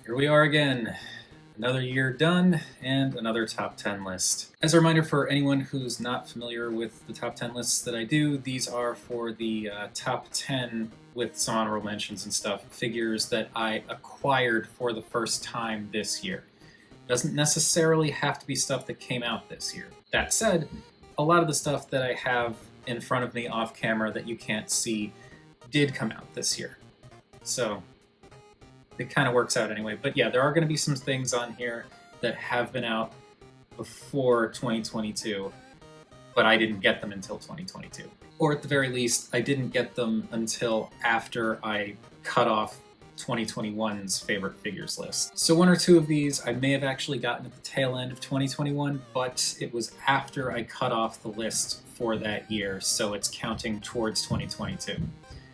Here we are again. Another year done and another top 10 list. As a reminder for anyone who's not familiar with the top 10 lists that I do, these are for the top 10 with some honorable mentions and stuff, figures that I acquired for the first time this year. Doesn't necessarily have to be stuff that came out this year. That said, a lot of the stuff that I have in front of me off camera that you can't see did come out this year. So it kind of works out anyway. But yeah, there are going to be some things on here that have been out before 2022, but I didn't get them until 2022. Or at the very least, I didn't get them until after I cut off 2021's favorite figures list. So one or two of these I may have actually gotten at the tail end of 2021, but it was after I cut off the list for that year, so it's counting towards 2022.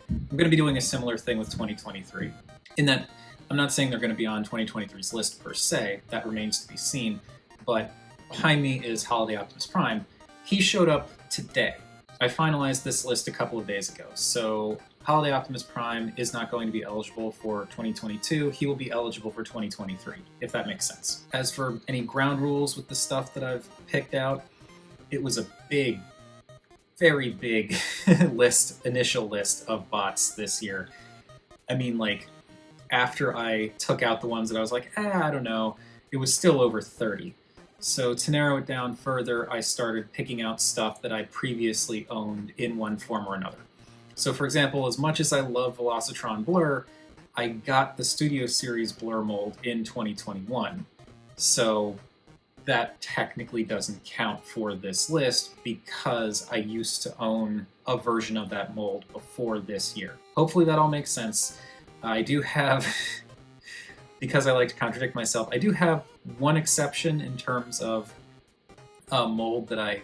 I'm going to be doing a similar thing with 2023, in that I'm not saying they're going to be on 2023's list per se, that remains to be seen, but behind me is Holiday Optimus Prime. He showed up today. I finalized this list a couple of days ago, so Holiday Optimus Prime is not going to be eligible for 2022, he will be eligible for 2023, if that makes sense. As for any ground rules with the stuff that I've picked out, it was a big, very big initial list of bots this year. I mean, like, after I took out the ones that I was like, I don't know, it was still over 30. So to narrow it down further, I started picking out stuff that I previously owned in one form or another. So for example, as much as I love Velocitron Blur, I got the Studio Series Blur mold in 2021. So that technically doesn't count for this list because I used to own a version of that mold before this year. Hopefully that all makes sense. I do have, because I like to contradict myself, I do have one exception in terms of a mold that I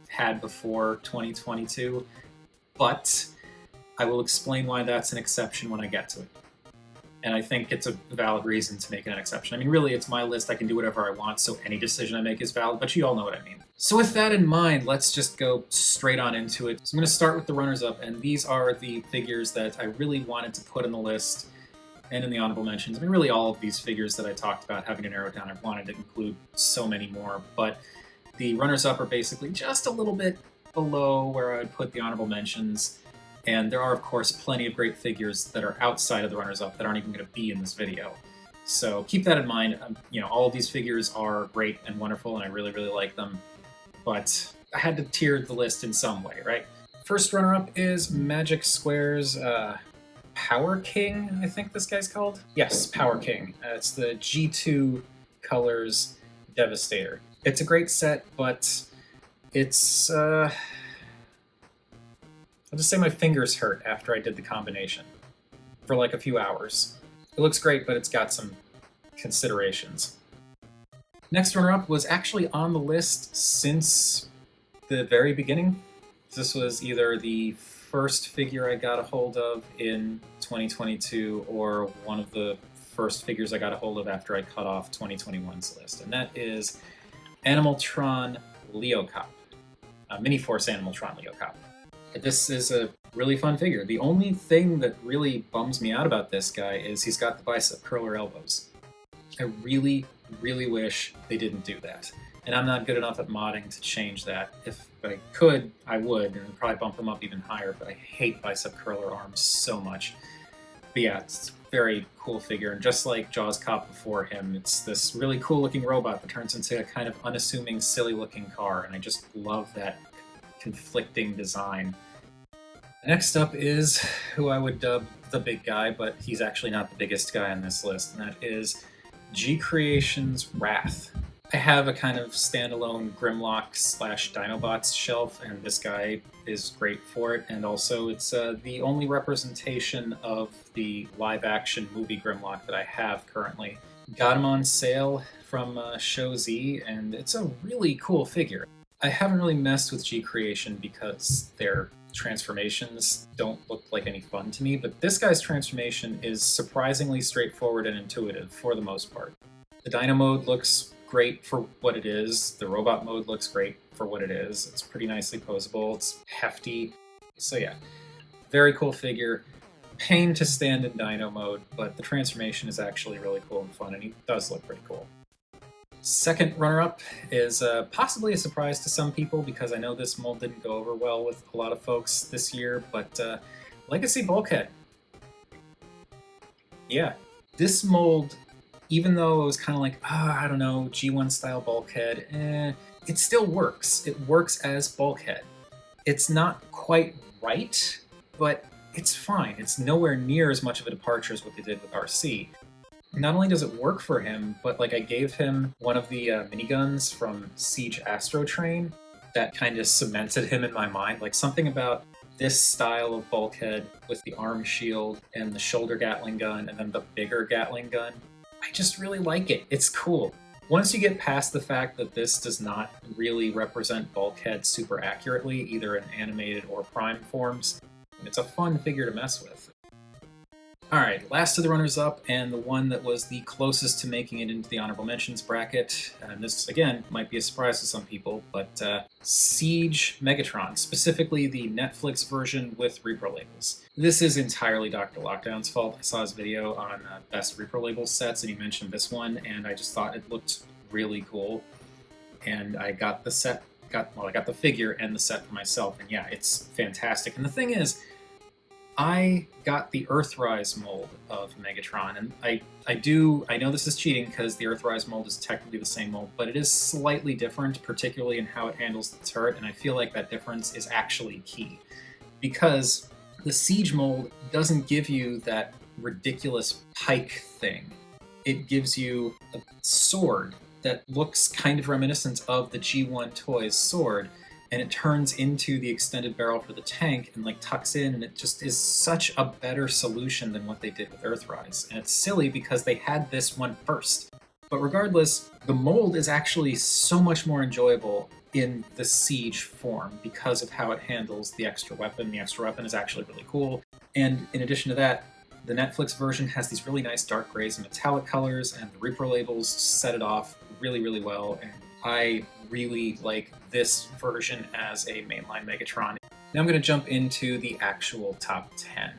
had before 2022, but I will explain why that's an exception when I get to it. And I think it's a valid reason to make an exception. I mean, really, it's my list. I can do whatever I want, so any decision I make is valid, but you all know what I mean. So with that in mind, let's just go straight on into it. So I'm going to start with the runners-up, and these are the figures that I really wanted to put in the list and in the honorable mentions. I mean, really all of these figures that I talked about having to narrow it down, I wanted to include so many more, but the runners-up are basically just a little bit below where I would put the honorable mentions. And there are, of course, plenty of great figures that are outside of the runners-up that aren't even going to be in this video. So keep that in mind. All of these figures are great and wonderful, and I really, really like them. But I had to tier the list in some way, right? First runner-up is Magic Square's Power King, I think this guy's called? Yes, Power King. It's the G2 Colors Devastator. It's a great set, but it's... I'll just say my fingers hurt after I did the combination for like a few hours. It looks great, but it's got some considerations. Next runner-up was actually on the list since the very beginning. This was either the first figure I got a hold of in 2022 or one of the first figures I got a hold of after I cut off 2021's list, and that is Animaltron Leocop, Mini-Force Animaltron Leocop. This is a really fun figure. The only thing that really bums me out about this guy is he's got the bicep curler elbows. I really, really wish they didn't do that. And I'm not good enough at modding to change that. If I could, I would, and I'd probably bump them up even higher, but I hate bicep curler arms so much. But yeah, it's a very cool figure, and just like Jaws Cop before him, it's this really cool looking robot that turns into a kind of unassuming, silly looking car, and I just love that conflicting design. Next up is who I would dub the big guy, but he's actually not the biggest guy on this list, and that is G Creation's Wrath. I have a kind of standalone Grimlock / Dinobots shelf, and this guy is great for it, and also it's the only representation of the live-action movie Grimlock that I have currently. Got him on sale from Show Z, and it's a really cool figure. I haven't really messed with G Creation because their transformations don't look like any fun to me, but this guy's transformation is surprisingly straightforward and intuitive for the most part. The Dino mode looks great for what it is. The robot mode looks great for what it is. It's pretty nicely posable. It's hefty. So yeah, very cool figure. pain to stand in Dino mode, but the transformation is actually really cool and fun, and he does look pretty cool. Second runner-up is possibly a surprise to some people because I know this mold didn't go over well with a lot of folks this year, but Legacy Bulkhead. Yeah, this mold, even though it was kind of like, I don't know, G1 style Bulkhead, it still works. It works as Bulkhead. It's not quite right, but it's fine. It's nowhere near as much of a departure as what they did with RC. Not only does it work for him, but like I gave him one of the miniguns from Siege Astro Train that kind of cemented him in my mind. Like something about this style of Bulkhead with the arm shield and the shoulder Gatling gun and then the bigger Gatling gun. I just really like it. It's cool. Once you get past the fact that this does not really represent Bulkhead super accurately, either in animated or prime forms, it's a fun figure to mess with. Alright, last of the runners-up, and the one that was the closest to making it into the honorable mentions bracket, and this, again, might be a surprise to some people, but Siege Megatron, specifically the Netflix version with repro labels. This is entirely Dr. Lockdown's fault. I saw his video on best repro label sets, and he mentioned this one, and I just thought it looked really cool, and I got the set, I got the figure and the set for myself, and yeah, it's fantastic. And the thing is, I got the Earthrise mold of Megatron, and I know this is cheating because the Earthrise mold is technically the same mold, but it is slightly different, particularly in how it handles the turret, and I feel like that difference is actually key. Because the Siege mold doesn't give you that ridiculous pike thing. It gives you a sword that looks kind of reminiscent of the G1 Toys sword, and it turns into the extended barrel for the tank and like tucks in, and it just is such a better solution than what they did with Earthrise. And it's silly because they had this one first. But regardless, the mold is actually so much more enjoyable in the Siege form because of how it handles the extra weapon. The extra weapon is actually really cool. And in addition to that, the Netflix version has these really nice dark grays and metallic colors, and the repro labels set it off really, really well. And I really like this version as a mainline Megatron. Now I'm going to jump into the actual top 10.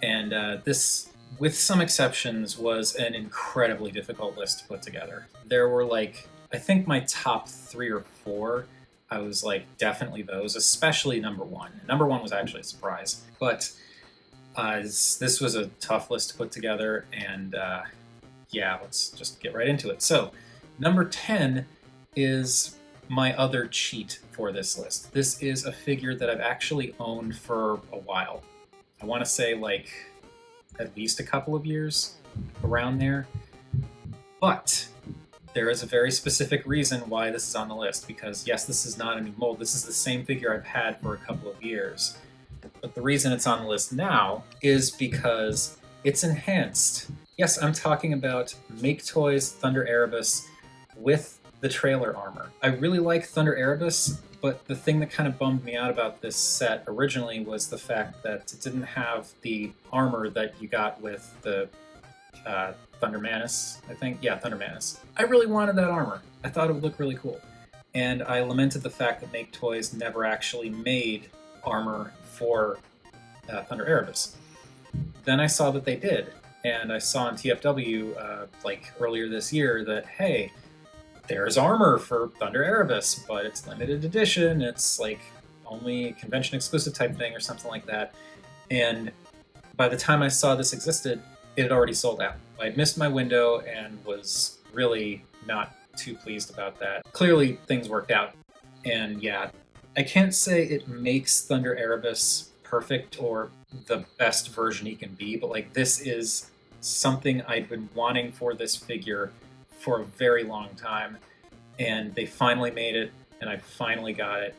And this, with some exceptions, was an incredibly difficult list to put together. There were like, I think my top 3 or 4, I was like, definitely those, especially number 1. Number 1 was actually a surprise. But this was a tough list to put together, and yeah, let's just get right into it. So, number 10 is my other cheat for this list. This is a figure that I've actually owned for a while. I want to say like at least a couple of years, around there. But there is a very specific reason why this is on the list, because yes, this is not a new mold. This is the same figure I've had for a couple of years. But the reason it's on the list now is because it's enhanced. Yes, I'm talking about Make Toys Thunder Erebus with the trailer armor. I really like Thunder Erebus, but the thing that kind of bummed me out about this set originally was the fact that it didn't have the armor that you got with the Thunder Manus, I think. Yeah, Thunder Manus. I really wanted that armor. I thought it would look really cool. And I lamented the fact that Make Toys never actually made armor for Thunder Erebus. Then I saw that they did, and I saw on TFW like earlier this year that, hey, there's armor for Thunder Erebus, but it's limited edition. It's like only convention exclusive type thing or something like that. And by the time I saw this existed, it had already sold out. I'd missed my window and was really not too pleased about that. Clearly, things worked out. And yeah, I can't say it makes Thunder Erebus perfect or the best version he can be, but like this is something I'd been wanting for this figure for a very long time, and they finally made it, and I finally got it,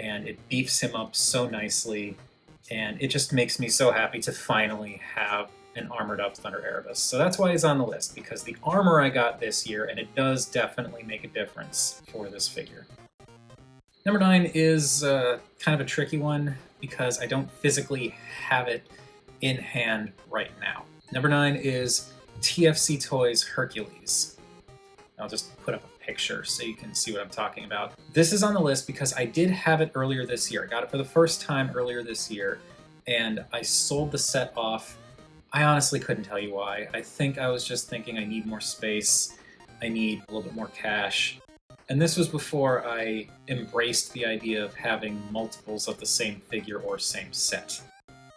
and it beefs him up so nicely, and it just makes me so happy to finally have an armored up Thunder Erebus. So that's why he's on the list, because the armor I got this year, and it does definitely make a difference for this figure. Number 9 is kind of a tricky one, because I don't physically have it in hand right now. Number 9 is TFC Toys Hercules. I'll just put up a picture so you can see what I'm talking about. This is on the list because I did have it earlier this year. I got it for the first time earlier this year, and I sold the set off. I honestly couldn't tell you why. I think I was just thinking I need more space, I need a little bit more cash. And this was before I embraced the idea of having multiples of the same figure or same set.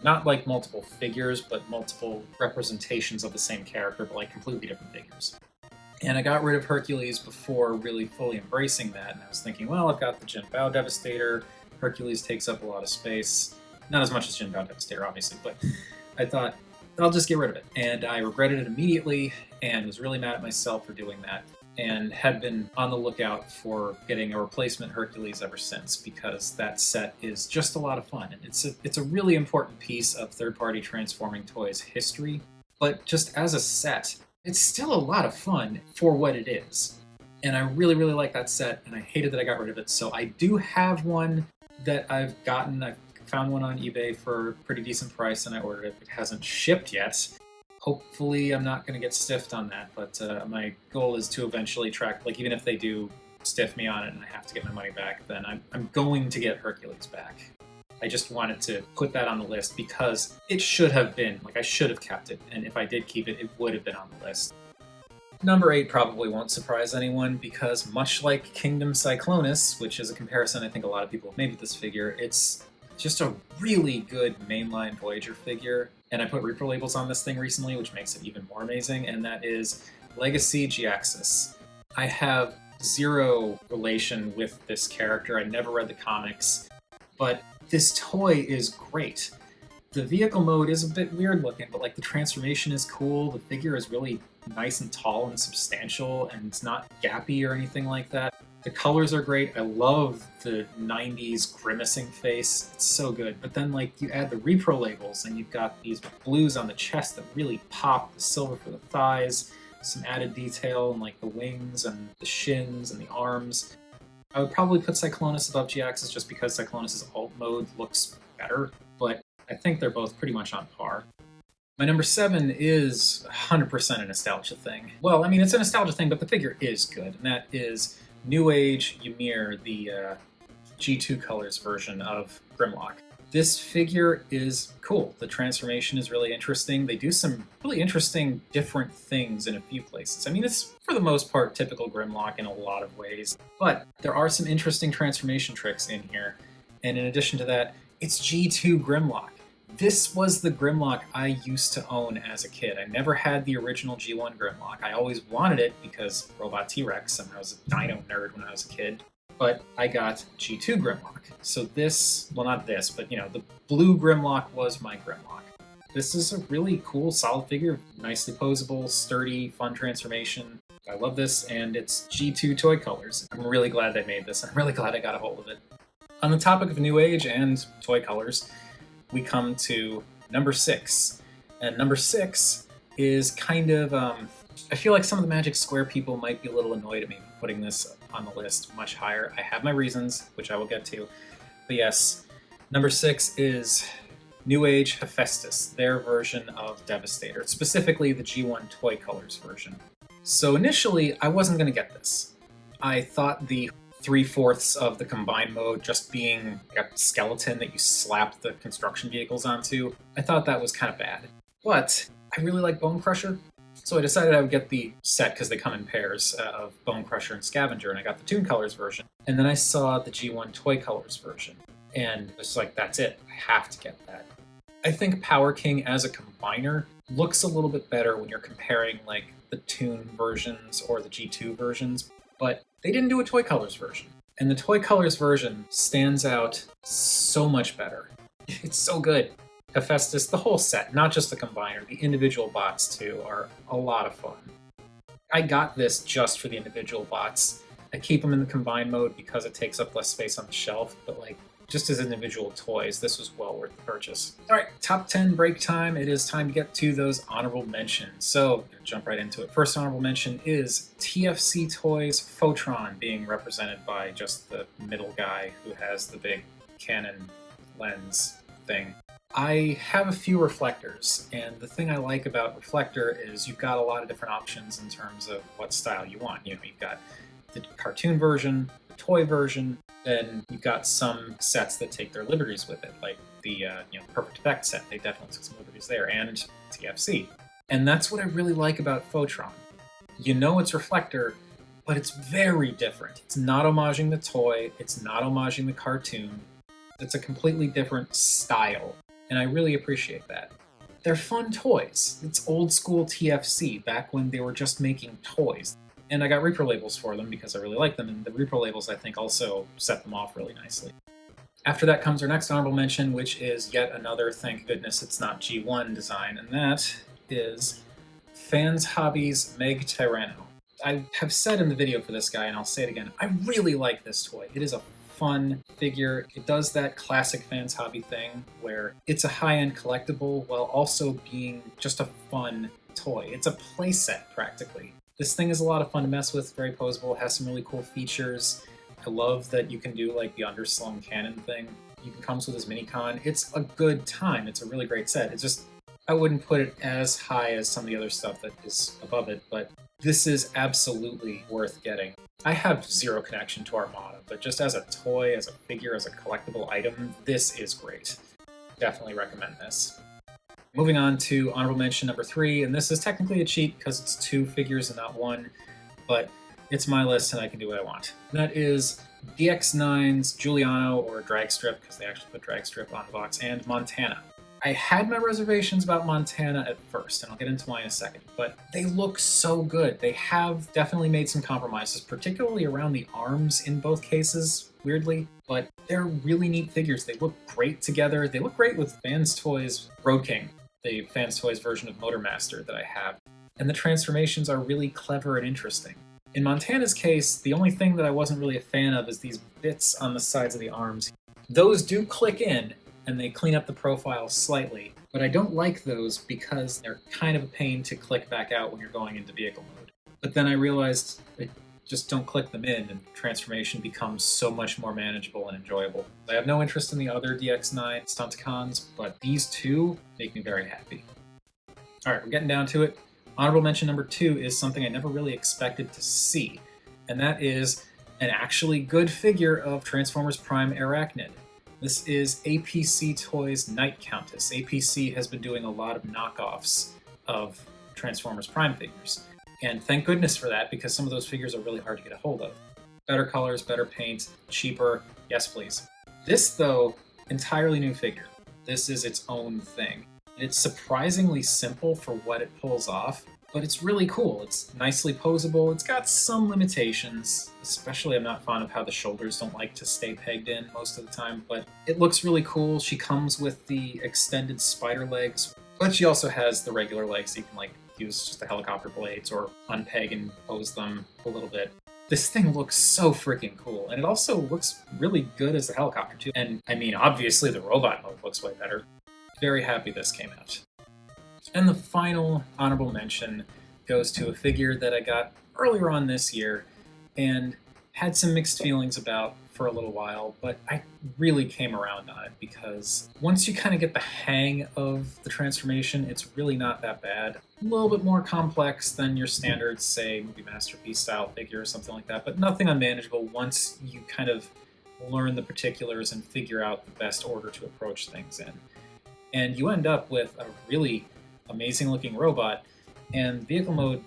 Not like multiple figures, but multiple representations of the same character, but like completely different figures. And I got rid of Hercules before really fully embracing that, and I was thinking, well, I've got the Jin Bao Devastator, Hercules takes up a lot of space. Not as much as Jin Bao Devastator, obviously, but I thought, I'll just get rid of it. And I regretted it immediately, and was really mad at myself for doing that, and had been on the lookout for getting a replacement Hercules ever since, because that set is just a lot of fun. And it's a really important piece of third-party transforming toys history, but just as a set, it's still a lot of fun for what it is. And I really, really like that set, and I hated that I got rid of it. So I do have one that I've gotten. I found one on eBay for a pretty decent price, and I ordered it. It hasn't shipped yet. Hopefully I'm not going to get stiffed on that, but my goal is to eventually track, like even if they do stiff me on it and I have to get my money back, then I'm going to get Hercules back. I just wanted to put that on the list because it should have been, like I should have kept it, and if I did keep it, it would have been on the list. Number 8 probably won't surprise anyone because much like Kingdom Cyclonus, which is a comparison I think a lot of people have made with this figure, it's just a really good mainline Voyager figure. And I put repro labels on this thing recently, which makes it even more amazing, and that is Legacy Giaxus. I have zero relation with this character. I never read the comics, but this toy is great. The vehicle mode is a bit weird looking, but like the transformation is cool. The figure is really nice and tall and substantial, and it's not gappy or anything like that. The colors are great. I love the 90s grimacing face. It's so good. But then like you add the repro labels and you've got these blues on the chest that really pop, the silver for the thighs, some added detail and like the wings and the shins and the arms. I would probably put Cyclonus above Giaxus just because Cyclonus' alt mode looks better, but I think they're both pretty much on par. My number 7 is 100% a nostalgia thing. Well, I mean, it's a nostalgia thing, but the figure is good, and that is New Age Ymir, the G2 Colors version of Grimlock. This figure is cool. The transformation is really interesting. They do some really interesting different things in a few places. I mean, it's for the most part typical Grimlock in a lot of ways, but there are some interesting transformation tricks in here. And in addition to that, it's G2 Grimlock. This was the Grimlock I used to own as a kid. I never had the original G1 Grimlock. I always wanted it because Robot T-Rex, and I was a dino nerd when I was a kid. But I got G2 Grimlock. So this, well not this, but you know, the blue Grimlock was my Grimlock. This is a really cool, solid figure, nicely posable, sturdy, fun transformation. I love this, and it's G2 toy colors. I'm really glad they made this. I'm really glad I got a hold of it. On the topic of New Age and toy colors, we come to number 6. And number 6 is kind of, I feel like some of the Magic Square people might be a little annoyed at me for putting this on the list much higher. I have my reasons, which I will get to. But yes, number 6 is New Age Hephaestus, their version of Devastator, specifically the G1 Toy Colors version. So initially, I wasn't going to get this. I thought the 3/4 of the combined mode just being a skeleton that you slap the construction vehicles onto, I thought that was kind of bad. But I really like Bone Crusher, so I decided I would get the set because they come in pairs of Bone Crusher and Scavenger, and I got the Toon Colors version. And then I saw the G1 Toy Colors version, and it's like, that's it. I have to get that. I think Power King as a combiner looks a little bit better when you're comparing like the Toon versions or the G2 versions, but they didn't do a Toy Colors version. And the Toy Colors version stands out so much better. It's so good. Hephaestus, the whole set, not just the combiner, the individual bots too, are a lot of fun. I got this just for the individual bots. I keep them in the combined mode because it takes up less space on the shelf, but like, just as individual toys, this was well worth the purchase. All right, top 10 break time. It is time to get to those honorable mentions. So, jump right into it. First honorable mention is TFC Toys Photron, being represented by just the middle guy who has the big Canon lens thing. I have a few reflectors, and the thing I like about reflector is you've got a lot of different options in terms of what style you want. You know, you've got the cartoon version, the toy version, then you've got some sets that take their liberties with it, like the Perfect Effect set. They definitely took some liberties there, and TFC. And that's what I really like about Photron. You know it's Reflector, but it's very different. It's not homaging the toy, it's not homaging the cartoon. It's a completely different style, and I really appreciate that. They're fun toys. It's old school TFC, back when they were just making toys. And I got repro labels for them because I really like them, and the repro labels I think also set them off really nicely. After that comes our next honorable mention, which is yet another thank goodness it's not G1 design, and that is Fans Hobbies Meg Tyranno. I have said in the video for this guy, and I'll say it again, I really like this toy. It is a fun figure. It does that classic Fans Hobby thing where it's a high-end collectible while also being just a fun toy. It's a playset, practically. This thing is a lot of fun to mess with, very posable, has some really cool features. I love that you can do like the underslung cannon thing. You can come with this mini-con. It's a good time. It's a really great set. It's just, I wouldn't put it as high as some of the other stuff that is above it, but this is absolutely worth getting. I have zero connection to Armada, but just as a toy, as a figure, as a collectible item, this is great. Definitely recommend this. Moving on to honorable mention number 3, and this is technically a cheat because it's 2 figures and not 1, but it's my list and I can do what I want. That is DX9's Giuliano, or Drag Strip, because they actually put Drag Strip on the box, and Montana. I had my reservations about Montana at first, and I'll get into why in a second, but they look so good. They have definitely made some compromises, particularly around the arms in both cases, weirdly, but they're really neat figures. They look great together. They look great with Fans Toys Road King, the Fans Toys version of Motormaster that I have, and the transformations are really clever and interesting. In Montana's case, the only thing that I wasn't really a fan of is these bits on the sides of the arms. Those do click in, and they clean up the profile slightly, but I don't like those because they're kind of a pain to click back out when you're going into vehicle mode. But then I realized I just don't click them in, and transformation becomes so much more manageable and enjoyable. I have no interest in the other DX9 Stunticons, but these two make me very happy. Alright, we're getting down to it. Honorable mention number 2 is something I never really expected to see, and that is an actually good figure of Transformers Prime Arachnid. This is APC Toys Night Countess. APC has been doing a lot of knockoffs of Transformers Prime figures, and thank goodness for that, because some of those figures are really hard to get a hold of. Better colors, better paint, cheaper, yes please. This, though, entirely new figure. This is its own thing. It's surprisingly simple for what it pulls off, but it's really cool. It's nicely posable. It's got some limitations, especially I'm not fond of how the shoulders don't like to stay pegged in most of the time, but it looks really cool. She comes with the extended spider legs, but she also has the regular legs so you can like use just the helicopter blades or unpeg and pose them a little bit. This thing looks so freaking cool, and it also looks really good as a helicopter too. And I mean, obviously the robot mode looks way better. Very happy this came out. And the final honorable mention goes to a figure that I got earlier on this year and had some mixed feelings about for a little while, but I really came around on it because once you kind of get the hang of the transformation, it's really not that bad. A little bit more complex than your standard, say, Movie Masterpiece style figure or something like that, but nothing unmanageable once you kind of learn the particulars and figure out the best order to approach things in. And you end up with a really amazing looking robot, and vehicle mode,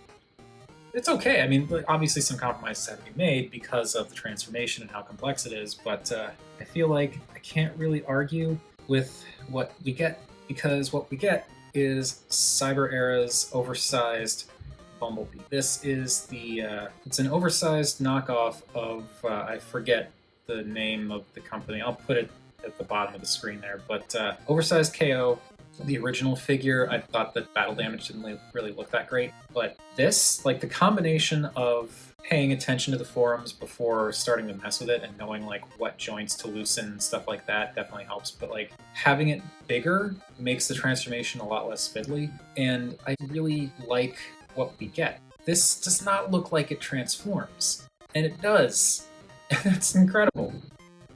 it's okay. I mean, obviously some compromises have to be made because of the transformation and how complex it is, but I feel like I can't really argue with what we get, because what we get is Cyber Era's oversized Bumblebee. This is it's an oversized knockoff of, I forget the name of the company. I'll put it at the bottom of the screen there, but oversized KO. The original figure, I thought that battle damage didn't really look that great, but this, like the combination of paying attention to the forums before starting to mess with it and knowing like what joints to loosen and stuff like that definitely helps, but like having it bigger makes the transformation a lot less fiddly, and I really like what we get. This does not look like it transforms, and it does, and it's incredible.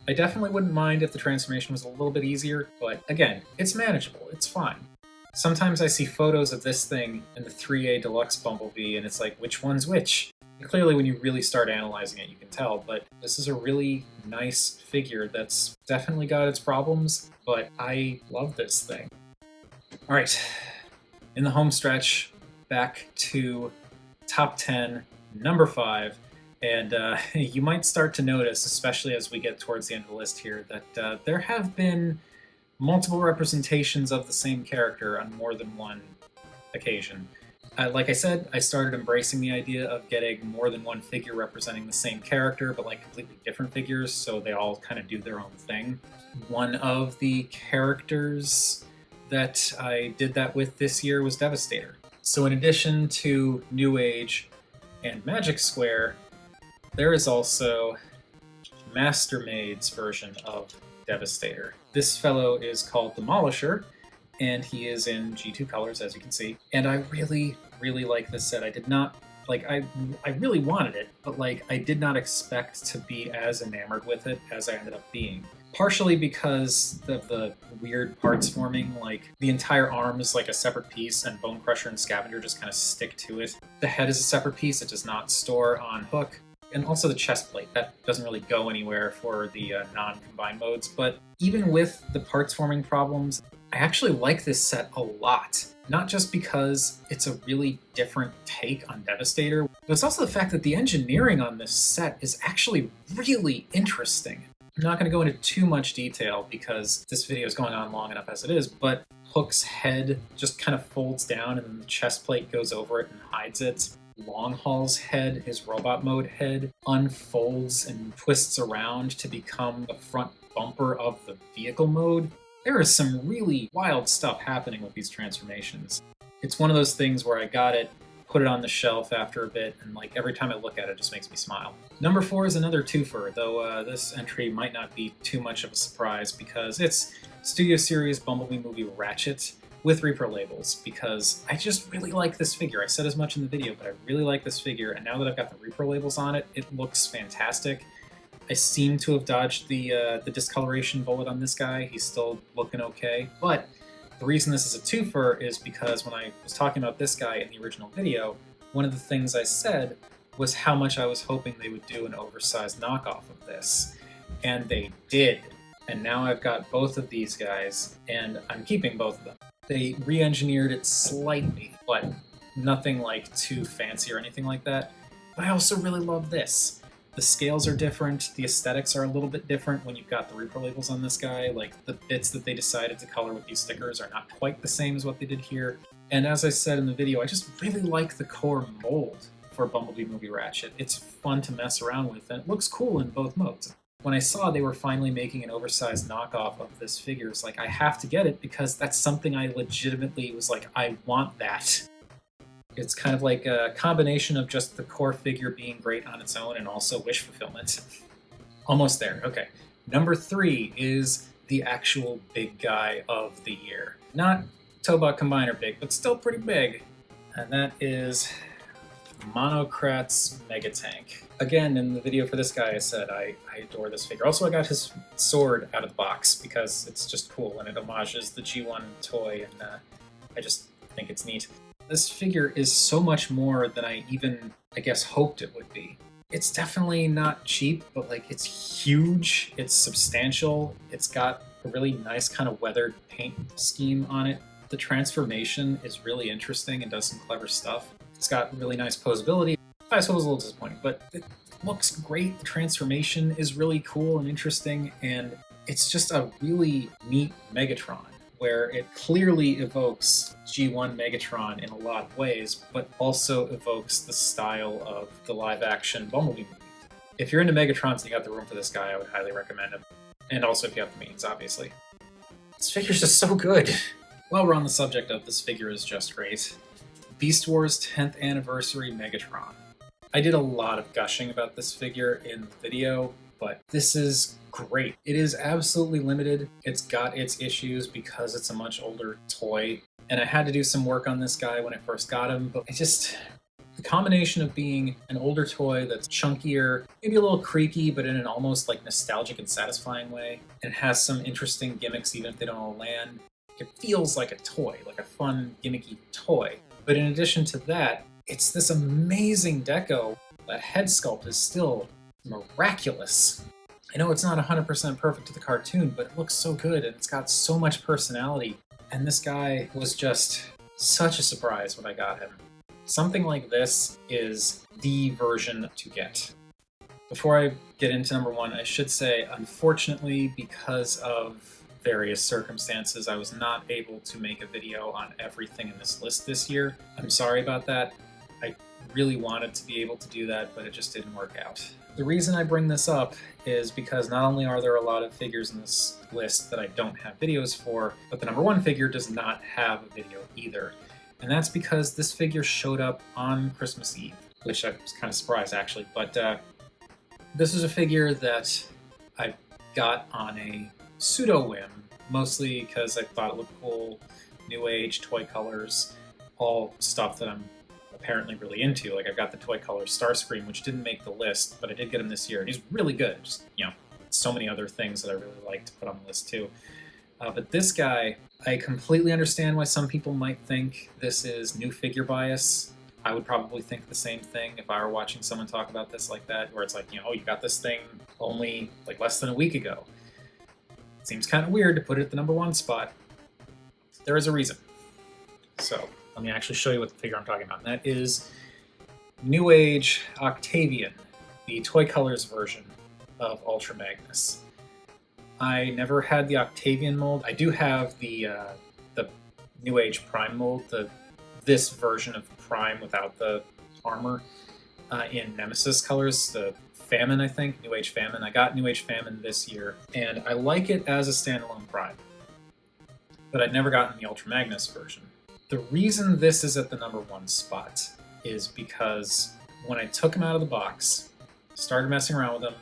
I definitely wouldn't mind if the transformation was a little bit easier, but again, it's manageable, it's fine. Sometimes I see photos of this thing in the 3A Deluxe Bumblebee, and it's like, which one's which? Clearly, when you really start analyzing it, you can tell, but this is a really nice figure that's definitely got its problems, but I love this thing. All right, in the home stretch, back to top 10, number 5. And you might start to notice, especially as we get towards the end of the list here, that there have been multiple representations of the same character on more than one occasion. Like I said, I started embracing the idea of getting more than one figure representing the same character, but like completely different figures, so they all kind of do their own thing. One of the characters that I did that with this year was Devastator. So in addition to New Age and Magic Square, there is also Mastermaid's version of Devastator. This fellow is called Demolisher, and he is in G2 colors, as you can see. And I really, really like this set. I did not, like, I really wanted it, but like, I did not expect to be as enamored with it as I ended up being. Partially because of the weird parts forming, like the entire arm is like a separate piece and Bone Crusher and Scavenger just kind of stick to it. The head is a separate piece, it does not store on hook. And also the chest plate, that doesn't really go anywhere for the non-combined modes. But even with the parts forming problems, I actually like this set a lot. Not just because it's a really different take on Devastator, but it's also the fact that the engineering on this set is actually really interesting. I'm not going to go into too much detail because this video is going on long enough as it is, but Hook's head just kind of folds down and then the chest plate goes over it and hides it. Longhaul's head, his robot mode head, unfolds and twists around to become the front bumper of the vehicle mode. There is some really wild stuff happening with these transformations. It's one of those things where I got it, put it on the shelf after a bit, and like every time I look at it, it just makes me smile. Number 4 is another twofer, though this entry might not be too much of a surprise because it's Studio Series Bumblebee movie Ratchet with repro labels, because I just really like this figure. I said as much in the video, but I really like this figure, and now that I've got the repro labels on it, it looks fantastic. I seem to have dodged the discoloration bullet on this guy. He's still looking okay, but the reason this is a twofer is because when I was talking about this guy in the original video, one of the things I said was how much I was hoping they would do an oversized knockoff of this, and they did. And now I've got both of these guys, and I'm keeping both of them. They re-engineered it slightly, but nothing like too fancy or anything like that. But I also really love this. The scales are different, the aesthetics are a little bit different when you've got the repro labels on this guy. Like, the bits that they decided to color with these stickers are not quite the same as what they did here. And as I said in the video, I just really like the core mold for Bumblebee Movie Ratchet. It's fun to mess around with, and it looks cool in both modes. When I saw they were finally making an oversized knockoff of this figure, it's like, I have to get it because that's something I legitimately was like, I want that. It's kind of like a combination of just the core figure being great on its own and also wish fulfillment. Almost there, okay. Number 3 is the actual big guy of the year. Not Tobot Combiner big, but still pretty big. And that is Monocrat's Megatank. Again, in the video for this guy, I said I adore this figure. Also, I got his sword out of the box because it's just cool and it homages the G1 toy, and I just think it's neat. This figure is so much more than I even, I guess, hoped it would be. It's definitely not cheap, but like, it's huge, it's substantial, it's got a really nice kind of weathered paint scheme on it. The transformation is really interesting and does some clever stuff. It's got really nice posability. I suppose a little disappointing, but it looks great. The transformation is really cool and interesting, and it's just a really neat Megatron, where it clearly evokes G1 Megatron in a lot of ways, but also evokes the style of the live-action Bumblebee movie. If you're into Megatrons and you got the room for this guy, I would highly recommend him. And also if you have the means, obviously. This figure's just so good. While we're on the subject of this figure is just great, Beast Wars 10th Anniversary Megatron. I did a lot of gushing about this figure in the video, but this is great. It is absolutely limited. It's got its issues because it's a much older toy, and I had to do some work on this guy when I first got him, but the combination of being an older toy that's chunkier, maybe a little creaky, but in an almost like nostalgic and satisfying way, and has some interesting gimmicks even if they don't all land. It feels like a toy, like a fun, gimmicky toy. But in addition to that, it's this amazing deco that head sculpt is still miraculous. I know it's not 100% perfect to the cartoon, but it looks so good and it's got so much personality. And this guy was just such a surprise when I got him. Something like this is the version to get. Before I get into number one, I should say, unfortunately, because of various circumstances, I was not able to make a video on everything in this list this year. I'm sorry about that. I really wanted to be able to do that, but it just didn't work out. The reason I bring this up is because not only are there a lot of figures in this list that I don't have videos for, but the number one figure does not have a video either. And that's because this figure showed up on Christmas Eve, which I was kind of surprised actually, but this is a figure that I got on a pseudo whim, mostly because I thought it looked cool, new age, toy colors, all stuff that I'm apparently really into. Like I've got the toy color Starscream, which didn't make the list, but I did get him this year, and he's really good. Just, you know, so many other things that I really like to put on the list too. But this guy, I completely understand why some people might think this is new figure bias. I would probably think the same thing if I were watching someone talk about this like that, where it's like, you know, oh, you got this thing only like less than a week ago. It seems kind of weird to put it at the number one spot. There is a reason. So let me actually show you what the figure I'm talking about. And that is New Age Octavian, the Toy Colors version of Ultra Magnus. I never had the Octavian mold. I do have the New Age Prime mold, this version of Prime without the armor in Nemesis colors, the Famine, I think, New Age Famine. I got New Age Famine this year, and I like it as a standalone Prime, but I'd never gotten the Ultra Magnus version. The reason this is at the number one spot is because when I took him out of the box, started messing around with him,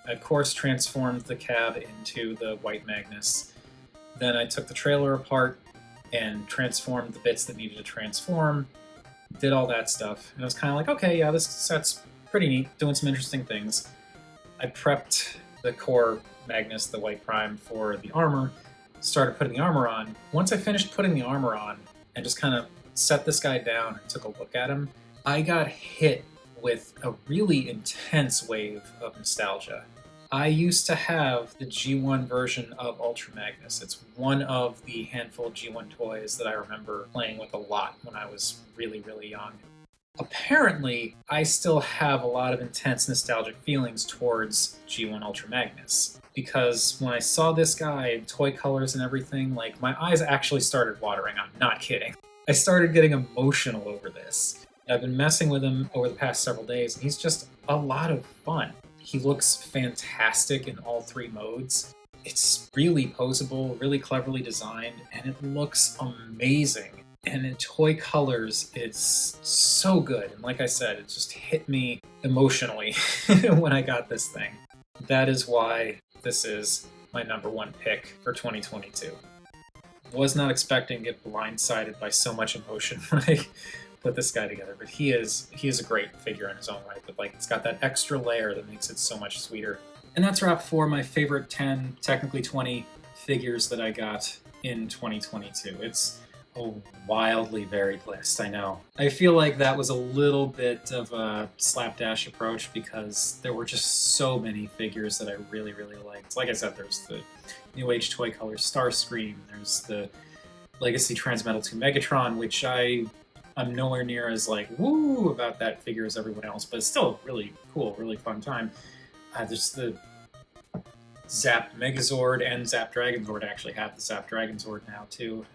I, of course, transformed the cab into the White Magnus. Then I took the trailer apart and transformed the bits that needed to transform, did all that stuff, and I was kind of like, okay, yeah, this set's pretty neat, doing some interesting things. I prepped the core Magnus, the White Prime, for the armor, started putting the armor on. Once I finished putting the armor on and just kind of set this guy down and took a look at him, I got hit with a really intense wave of nostalgia. I used to have the G1 version of Ultra Magnus. It's one of the handful of G1 toys that I remember playing with a lot when I was really, really young. Apparently, I still have a lot of intense nostalgic feelings towards G1 Ultra Magnus, because when I saw this guy in toy colors and everything, like, my eyes actually started watering. I'm not kidding. I started getting emotional over this. I've been messing with him over the past several days, and he's just a lot of fun. He looks fantastic in all three modes. It's really poseable, really cleverly designed, and it looks amazing. And in toy colors, it's so good. And like I said, it just hit me emotionally when I got this thing. That is why this is my number one pick for 2022. Was not expecting to get blindsided by so much emotion when I put this guy together, but he is a great figure in his own right, but like, it's got that extra layer that makes it so much sweeter. And that's a wrap for my favorite 10, technically 20 figures that I got in 2022. It's a wildly varied list, I know. I feel like that was a little bit of a slapdash approach because there were just so many figures that I really, really liked. Like I said, there's the New Age Toy Color Starscream, there's the Legacy Transmetal 2 Megatron, which I'm nowhere near as like woo about that figure as everyone else, but it's still really cool, really fun time. There's the Zap Megazord and Zap Dragonzord. I actually have the Zap Dragonzord now too.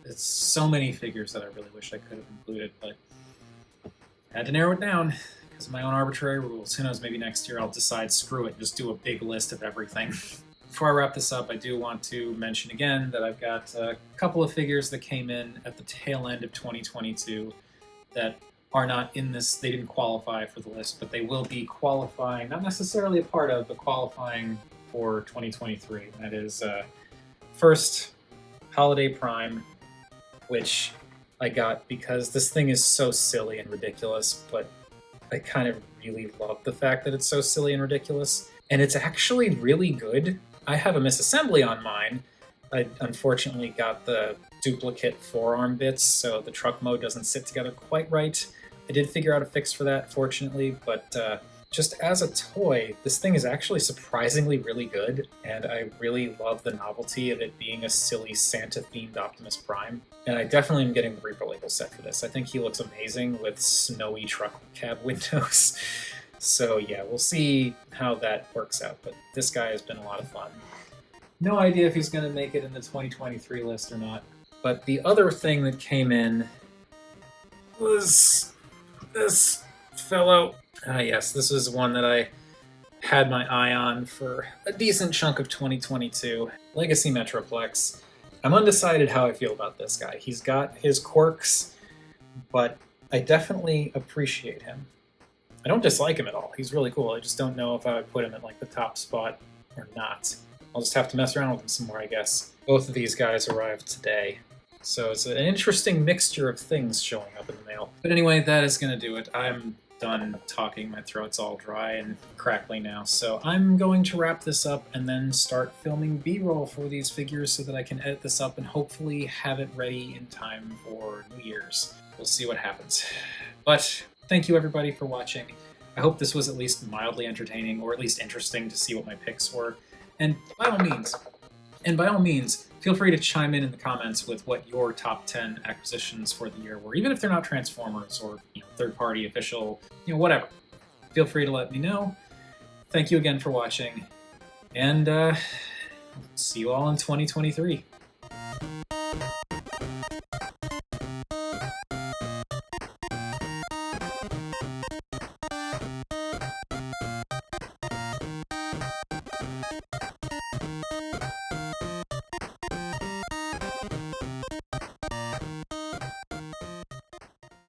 It's so many figures that I really wish I could have included, but I had to narrow it down because of my own arbitrary rules. Who knows, maybe next year I'll decide screw it, just do a big list of everything. Before I wrap this up, I do want to mention again that I've got a couple of figures that came in at the tail end of 2022 that are not in this, they didn't qualify for the list, but they will be qualifying, not necessarily a part of, but qualifying for 2023. That is, first, Holiday Prime, which I got because this thing is so silly and ridiculous, but I kind of really love the fact that it's so silly and ridiculous. And it's actually really good. I have a misassembly on mine. I unfortunately got the duplicate forearm bits, so the truck mode doesn't sit together quite right. I did figure out a fix for that, fortunately, but just as a toy, this thing is actually surprisingly really good, and I really love the novelty of it being a silly Santa-themed Optimus Prime. And I definitely am getting the Reaper label set for this. I think he looks amazing with snowy truck cab windows. So yeah, we'll see how that works out, but this guy has been a lot of fun. No idea if he's going to make it in the 2023 list or not. But the other thing that came in was this fellow. Yes, this is one that I had my eye on for a decent chunk of 2022. Legacy Metroplex. I'm undecided how I feel about this guy. He's got his quirks, but I definitely appreciate him. I don't dislike him at all. He's really cool. I just don't know if I would put him at like the top spot or not. I'll just have to mess around with him some more, I guess. Both of these guys arrived today. So it's an interesting mixture of things showing up in the mail. But anyway, that is going to do it. I'm done talking. My throat's all dry and crackly now. So I'm going to wrap this up and then start filming B-roll for these figures so that I can edit this up and hopefully have it ready in time for New Year's. We'll see what happens. But thank you everybody for watching. I hope this was at least mildly entertaining or at least interesting to see what my picks were. And by all means, feel free to chime in the comments with what your top 10 acquisitions for the year were, even if they're not Transformers or third-party, official, whatever. Feel free to let me know. Thank you again for watching, and see you all in 2023.